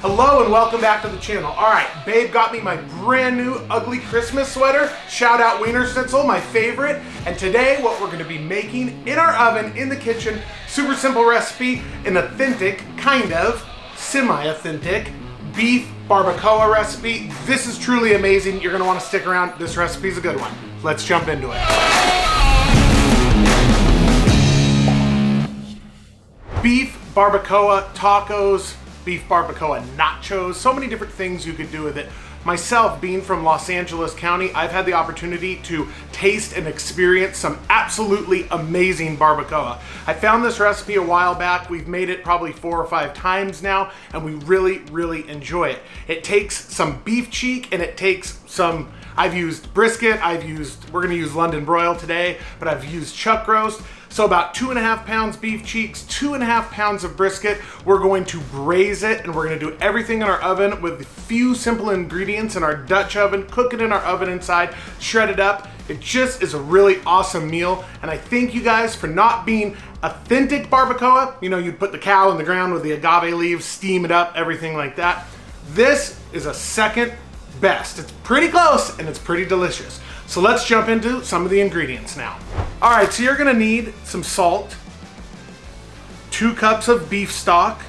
Hello and welcome back to the channel. All right, babe got me my brand new ugly Christmas sweater. Shout out Wiener Schnitzel, my favorite. And today what we're gonna be making in our oven, in the kitchen, super simple recipe, an authentic, kind of, semi-authentic, beef barbacoa recipe. This is truly amazing. You're gonna wanna stick around. This recipe's a good one. Let's jump into it. Beef barbacoa tacos, beef barbacoa nachos, so many different things you could do with it. Myself, being from Los Angeles County, I've had the opportunity to taste and experience some absolutely amazing barbacoa. I found this recipe a while back. We've made it probably 4 or 5 times now, and we really enjoy it. It takes some beef cheek and it takes some, I've used brisket, we're gonna use London broil today, but I've used chuck roast. So about 2.5 pounds beef cheeks, 2.5 pounds of brisket. We're going to braise it and we're gonna do everything in our oven with a few simple ingredients in our Dutch oven, cook it in our oven inside, shred it up. It just is a really awesome meal. And I thank you guys for not being authentic barbacoa. You know, you'd put the cow in the ground with the agave leaves, steam it up, everything like that. This is a second best. It's pretty close and it's pretty delicious. So let's jump into some of the ingredients now. All right, so you're gonna need some salt, 2 cups of beef stock,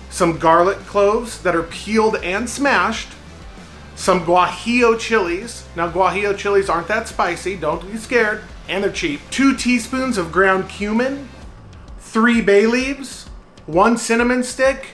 some garlic cloves that are peeled and smashed, some Guajillo chilies. Now Guajillo chilies aren't that spicy, don't be scared, and they're cheap. 2 teaspoons of ground cumin, 3 bay leaves, 1 cinnamon stick,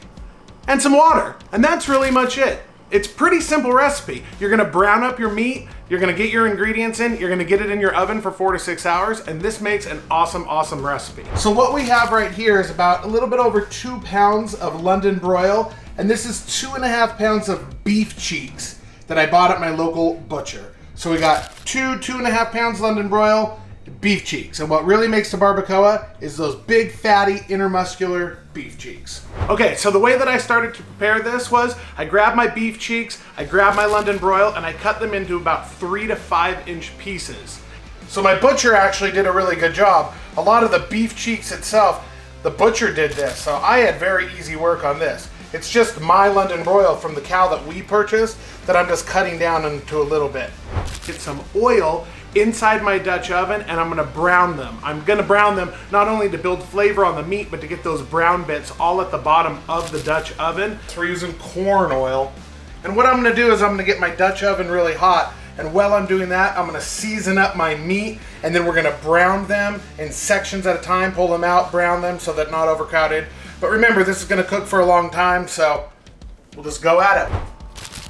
and some water. And that's really much it. It's a pretty simple recipe. You're gonna brown up your meat, you're gonna get your ingredients in, you're gonna get it in your oven for 4 to 6 hours, and this makes an awesome recipe. So what we have right here is about a little bit over 2 pounds of London broil, and this is 2.5 pounds of beef cheeks that I bought at my local butcher. So we got 2.5 pounds London broil, beef cheeks. And what really makes the barbacoa is those big, fatty, intermuscular beef cheeks. Okay, so the way that I started to prepare this was I grabbed my beef cheeks, I grabbed my London broil, and I cut them into about 3 to 5 inch pieces. So my butcher actually did a really good job. A lot of the beef cheeks itself, the butcher did this, so I had very easy work on this. It's just my London broil from the cow that we purchased that I'm just cutting down into a little bit. Get some oil inside my Dutch oven and I'm gonna brown them. I'm gonna brown them not only to build flavor on the meat, but to get those brown bits all at the bottom of the Dutch oven. So we're using corn oil. And what I'm gonna do is I'm gonna get my Dutch oven really hot, and while I'm doing that, I'm gonna season up my meat, and then we're gonna brown them in sections at a time, pull them out, brown them so they're not overcrowded. But remember, this is gonna cook for a long time, so we'll just go at it.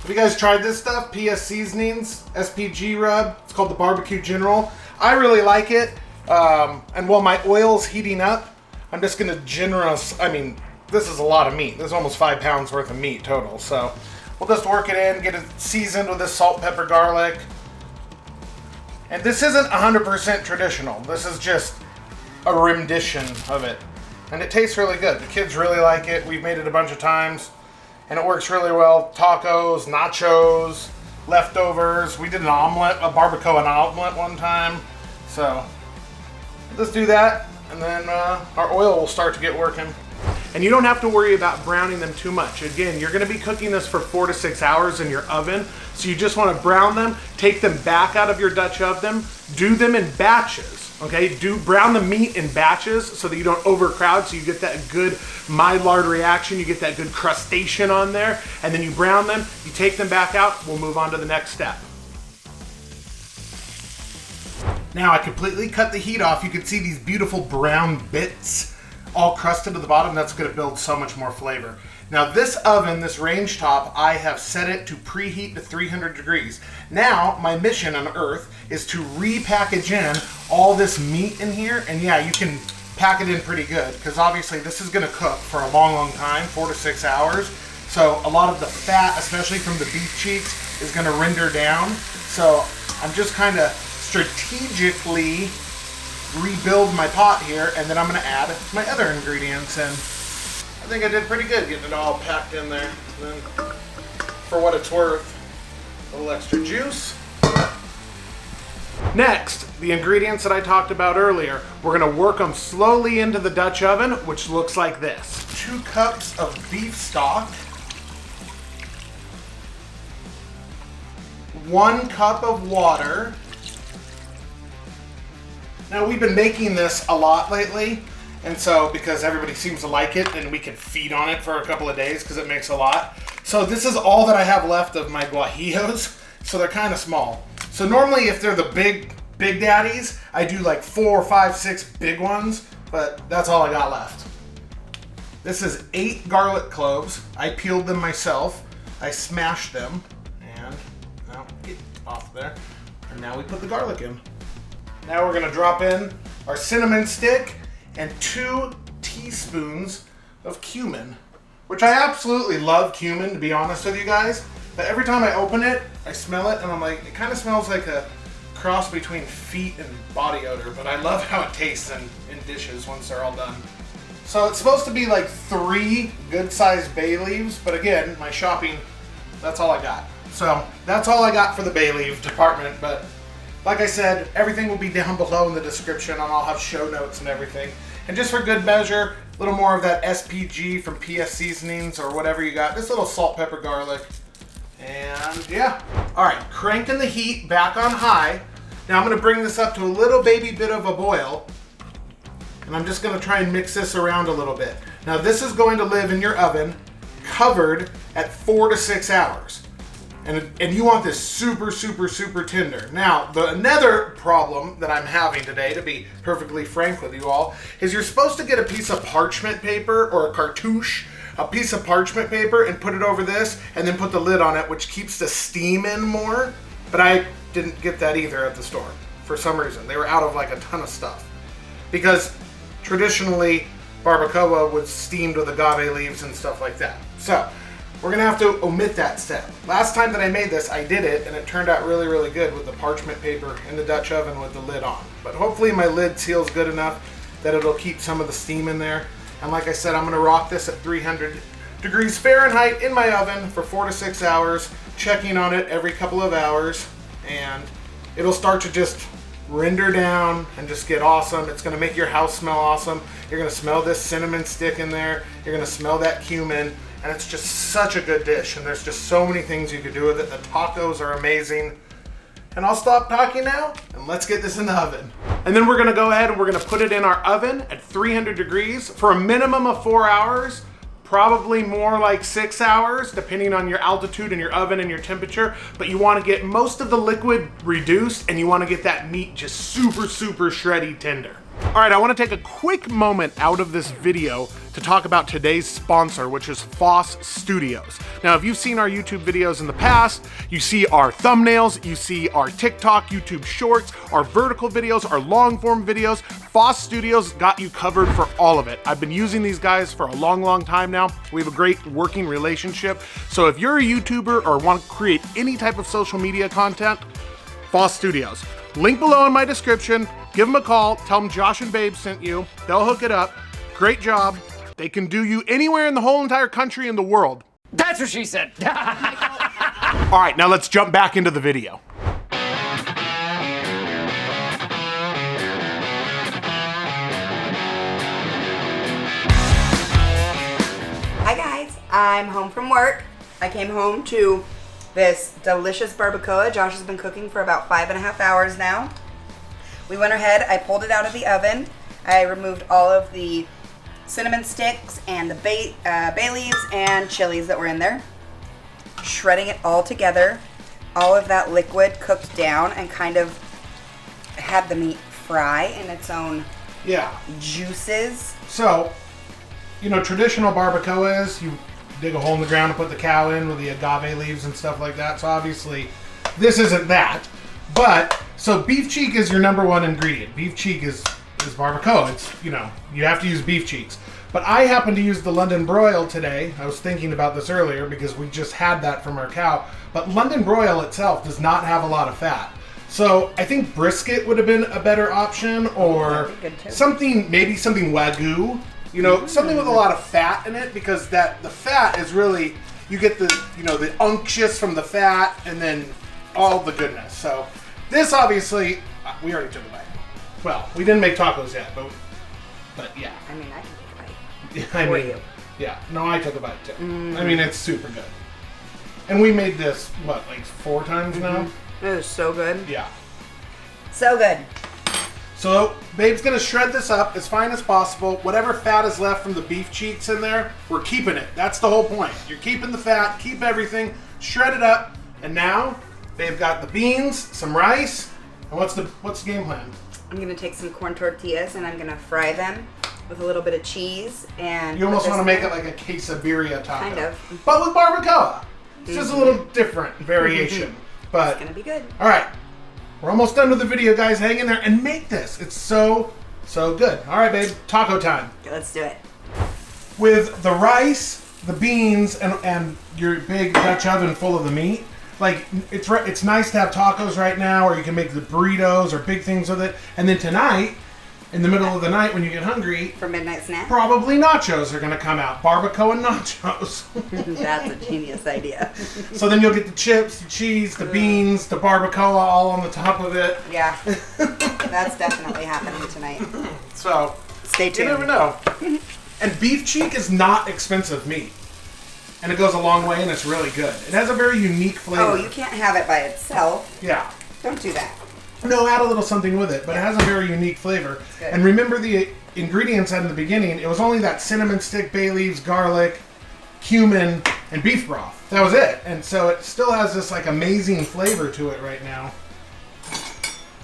Have you guys tried this stuff? PS Seasonings, SPG rub. It's called the Barbecue General. I really like it. And while my oil's heating up, I'm just gonna this is a lot of meat. There's almost 5 pounds worth of meat total. So we'll just work it in, get it seasoned with this salt, pepper, garlic. And this isn't 100% traditional. This is just a rendition of it. And it tastes really good. The kids really like it. We've made it a bunch of times. And it works really well. Tacos, nachos, leftovers. We did an omelet, a barbacoa omelet one time. So let's do that, and then our oil will start to get working. And you don't have to worry about browning them too much. Again, you're gonna be cooking this for 4 to 6 hours in your oven. So you just wanna brown them, take them back out of your Dutch oven, do them in batches. Okay, brown the meat in batches so that you don't overcrowd, so you get that good Maillard reaction, you get that good crustation on there, and then you brown them, you take them back out, we'll move on to the next step. Now I completely cut the heat off. You can see these beautiful brown bits all crusted to the bottom. That's gonna build so much more flavor. Now this oven, this range top, I have set it to preheat to 300 degrees. Now my mission on Earth is to repackage in all this meat in here, and yeah, you can pack it in pretty good because obviously this is gonna cook for a long time, 4 to 6 hours. So a lot of the fat, especially from the beef cheeks, is gonna render down. So I'm just kind of strategically rebuild my pot here, and then I'm gonna add my other ingredients, and I think I did pretty good getting it all packed in there. And then, for what it's worth, a little extra juice. Next, the ingredients that I talked about earlier, we're gonna work them slowly into the Dutch oven, which looks like this. 2 cups of beef stock, 1 cup of water. Now we've been making this a lot lately, and so because everybody seems to like it, and we can feed on it for a couple of days because it makes a lot. So this is all that I have left of my guajillos, so they're kind of small. So normally if they're the big daddies, I do like 4, 5, 6 big ones, but that's all I got left. This is 8 garlic cloves. I peeled them myself. I smashed them, and now get off there. And now we put the garlic in. Now we're gonna drop in our cinnamon stick and 2 teaspoons of cumin, which I absolutely love cumin, to be honest with you guys. But every time I open it, I smell it, and I'm like, it kind of smells like a cross between feet and body odor, but I love how it tastes in dishes once they're all done. So it's supposed to be like 3 good-sized bay leaves, but again, my shopping, that's all I got. So that's all I got for the bay leaf department, but like I said, everything will be down below in the description, and I'll have show notes and everything. And just for good measure, a little more of that SPG from PS Seasonings or whatever you got. Just a little salt, pepper, garlic. And yeah. All right, cranking the heat back on high. Now I'm gonna bring this up to a little baby bit of a boil. And I'm just gonna try and mix this around a little bit. Now this is going to live in your oven covered at 4 to 6 hours. And you want this super, super, super tender. Now, another problem that I'm having today, to be perfectly frank with you all, is you're supposed to get a piece of parchment paper or a cartouche, a piece of parchment paper, and put it over this, and then put the lid on it, which keeps the steam in more. But I didn't get that either at the store for some reason. They were out of like a ton of stuff. Because traditionally, barbacoa was steamed with agave leaves and stuff like that. So, we're gonna have to omit that step. Last time that I made this, I did it, and it turned out really, really good with the parchment paper in the Dutch oven with the lid on. But hopefully my lid seals good enough that it'll keep some of the steam in there. And like I said, I'm gonna rock this at 300 degrees Fahrenheit in my oven for 4 to 6 hours, checking on it every couple of hours, and it'll start to just render down and just get awesome. It's gonna make your house smell awesome. You're gonna smell this cinnamon stick in there. You're gonna smell that cumin. And it's just such a good dish, and there's just so many things you could do with it. The tacos are amazing. And I'll stop talking now, and let's get this in the oven. And then we're gonna go ahead and we're gonna put it in our oven at 300 degrees for a minimum of 4 hours, probably more like 6 hours, depending on your altitude and your oven and your temperature. But you wanna get most of the liquid reduced, and you wanna get that meat just super, super shreddy tender. All right, I wanna take a quick moment out of this video to talk about today's sponsor, which is Foss Studios. Now, if you've seen our YouTube videos in the past, you see our thumbnails, you see our TikTok, YouTube shorts, our vertical videos, our long form videos. Foss Studios got you covered for all of it. I've been using these guys for a long, long time now. We have a great working relationship. So if you're a YouTuber or want to create any type of social media content, Foss Studios. Link below in my description. Give them a call. Tell them Josh and Babe sent you. They'll hook it up. Great job. They can do you anywhere in the whole entire country and the world. That's what she said. All right, now let's jump back into the video. Hi guys, I'm home from work. I came home to this delicious barbacoa. Josh has been cooking for about 5.5 hours now. We went ahead, I pulled it out of the oven. I removed all of the cinnamon sticks and the bay leaves and chilies that were in there. Shredding it all together. All of that liquid cooked down and kind of had the meat fry in its own juices. So, you know, traditional barbacoa is you dig a hole in the ground and put the cow in with the agave leaves and stuff like that. So obviously, this isn't that. But, so beef cheek is your #1 ingredient. Beef cheek is barbacoa. It's, you know, you have to use beef cheeks. But I happen to use the London broil today. I was thinking about this earlier because we just had that from our cow. But London broil itself does not have a lot of fat. So I think brisket would have been a better option, or something, maybe something Wagyu, you know, something with a lot of fat in it, because the fat is really, you get the, you know, the unctuous from the fat and then all the goodness. So this obviously, we already took a bite. Well, we didn't make tacos yet, but yeah. I mean, I can take a bite. I mean, yeah, no, I took a bite too. I mean, it's super good. And we made this, what, like 4 times now? It is so good. Yeah. So good. So, babe's gonna shred this up as fine as possible. Whatever fat is left from the beef cheeks in there, we're keeping it. That's the whole point. You're keeping the fat, keep everything, shred it up, and now babe got the beans, some rice, and what's the game plan? I'm gonna take some corn tortillas and I'm gonna fry them with a little bit of cheese and. You almost want to make it like a quesadilla taco. Kind of. But with barbacoa. It's just a little different variation. But it's gonna be good. All right. We're almost done with the video, guys. Hang in there and make this. It's so good. All right, babe. Taco time. Okay, let's do it. With the rice, the beans, and your big Dutch oven full of the meat, like it's nice to have tacos right now, or you can make the burritos or big things with it. And then tonight, in the middle of the night when you get hungry, for midnight snack, probably nachos are going to come out. Barbacoa nachos. That's a genius idea. So then you'll get the chips, the cheese, the beans, the barbacoa all on the top of it. Yeah, that's definitely happening tonight. So stay tuned. You never know. And beef cheek is not expensive meat. And it goes a long way and it's really good. It has a very unique flavor. Oh, you can't have it by itself. Yeah. Don't do that. No, add a little something with it, but it has a very unique flavor. And remember the ingredients in the beginning, it was only that cinnamon stick, bay leaves, garlic, cumin, and beef broth. That was it. And so it still has this like amazing flavor to it right now.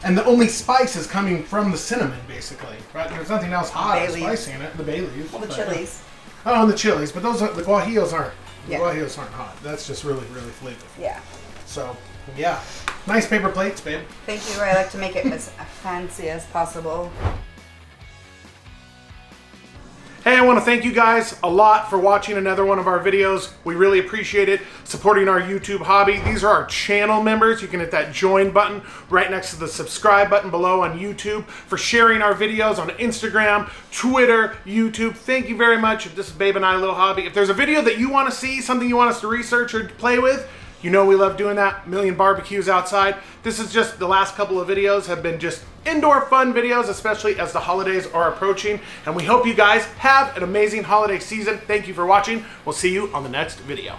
And the only spice is coming from the cinnamon, basically. Right? There's nothing else hot or spicy in it. The bay leaves. Well, the chilies. Oh, and the chilies, but those are, the guajillos aren't. The Yeah. guajillos aren't hot. That's just really, really flavorful. Yeah. So, yeah. Nice paper plates, babe. Thank you. I like to make it as fancy as possible. Hey, I want to thank you guys a lot for watching another one of our videos. We really appreciate it, supporting our YouTube hobby. These are our channel members. You can hit that join button right next to the subscribe button below on YouTube. For sharing our videos on Instagram, Twitter, YouTube. Thank you very much. This is Babe and I, Little Hobby. If there's a video that you want to see, something you want us to research or play with, you know we love doing that. A million barbecues outside. This is just the last couple of videos have been just indoor fun videos, especially as the holidays are approaching. And we hope you guys have an amazing holiday season. Thank you for watching. We'll see you on the next video.